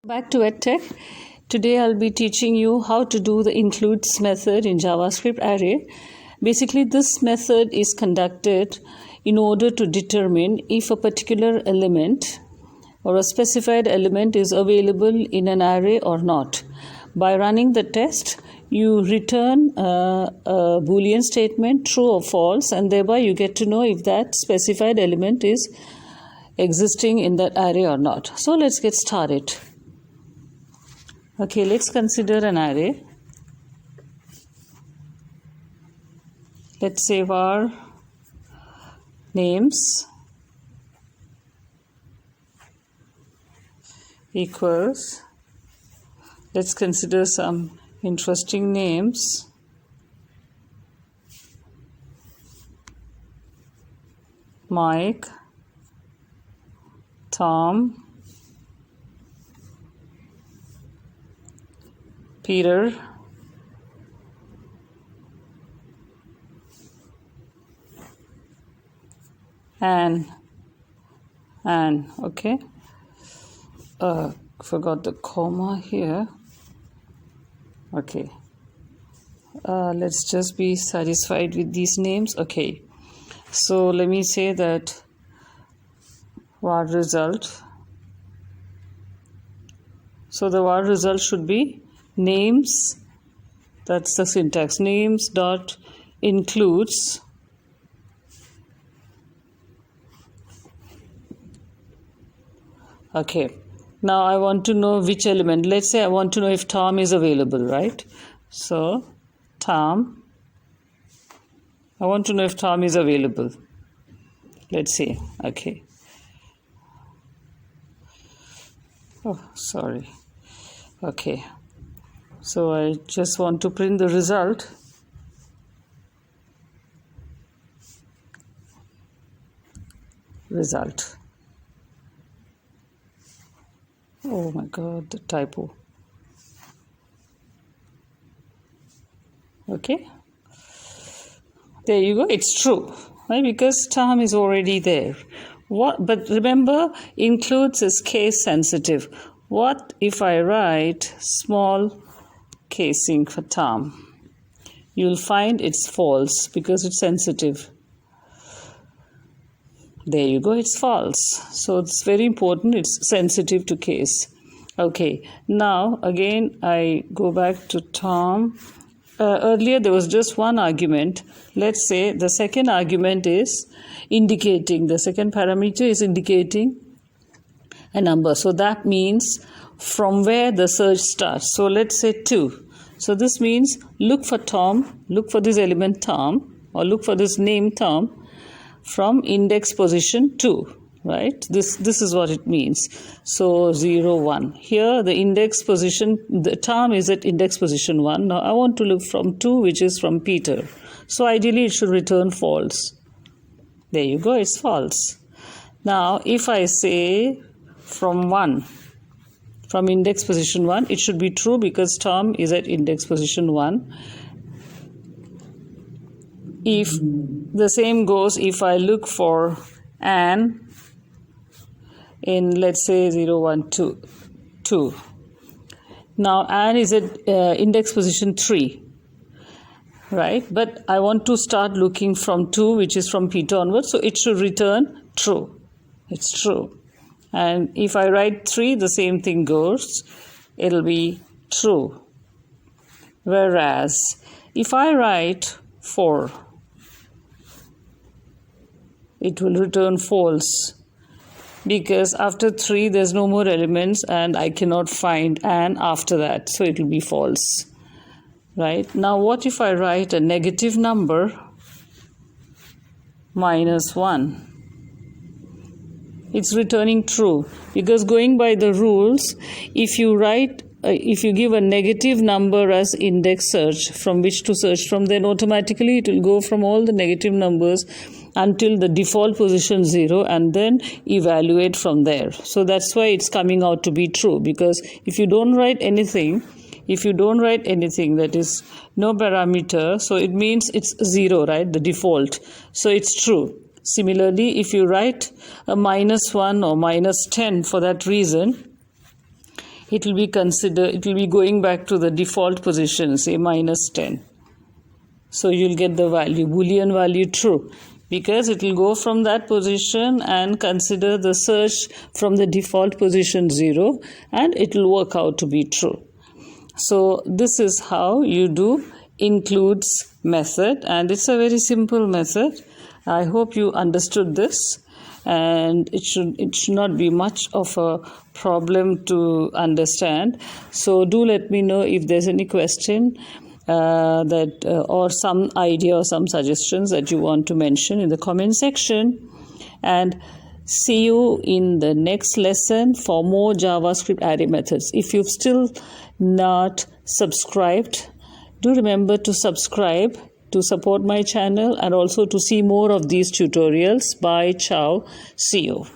Back to edtech. Today I'll be teaching you how to do the includes method in JavaScript Array. Basically, this method is conducted in order to determine if a particular element or a specified element is available in an array or not. By running the test, you return a Boolean statement, true or false, and thereby you get to know if that specified element is existing in that array or not. So let's get started. Okay, let's consider an array. Let's say var names equals, let's consider some interesting names. Mike, Tom, Peter, Anne, okay. Forgot the comma here. Okay. Let's just be satisfied with these names. Okay. So let me say that var result. So the var result should be names, that's the syntax, names dot includes okay. Now I want to know which element. Let's say I want to know if Tom is available, right? So Tom, I want to know if Tom is available. Let's see. Okay. Oh, sorry. Okay. So I just want to print the result. Result. Oh my God, the typo. Okay. There you go. It's true, right? Because Tom is already there. But remember, includes is case sensitive. What if I write small casing for Tom? You'll find it's false because it's sensitive. There you go, it's false. So it's very important, it's sensitive to case. Okay, now again I go back to Tom. Earlier there was just one argument. Let's say the second argument is indicating, the second parameter is indicating a number. So that means from where the search starts. So let's say 2. So this means look for Tom, look for this element Tom, or look for this name Tom from index position 2, right? This is what it means. So 0, 1. Here the index position, the Tom is at index position 1. Now I want to look from 2, which is from Peter. So ideally it should return false. There you go, it's false. Now if I say from 1, from index position 1, it should be true because Tom is at index position 1. If the same goes, if I look for Anne in, let's say, 0, 1, 2. Now Anne is at index position 3, right? But I want to start looking from 2, which is from Peter onwards, so it should return true. It's true. And if I write 3, the same thing goes. It'll be true. Whereas if I write 4, it will return false because after 3 there's no more elements and I cannot find Anne after that, so it will be false, right? Now what if I write a negative number -1? It's returning true because going by the rules, if you give a negative number as index search from which to search from, then automatically it will go from all the negative numbers until the default position 0 and then evaluate from there. So that's why it's coming out to be true, because if you don't write anything, that is no parameter, so it means it's 0, right? The default. So it's true. Similarly, if you write a -1 or -10 for that reason, it will be going back to the default position, say -10. So you'll get the value, Boolean value true, because it will go from that position and consider the search from the default position 0, and it will work out to be true. So this is how you do includes method, and it's a very simple method. I hope you understood this, and it should not be much of a problem to understand. So do let me know if there's any question or some idea or some suggestions that you want to mention in the comment section. And see you in the next lesson for more JavaScript array methods. If you've still not subscribed, do remember to subscribe to support my channel and also to see more of these tutorials. Bye, ciao, see you.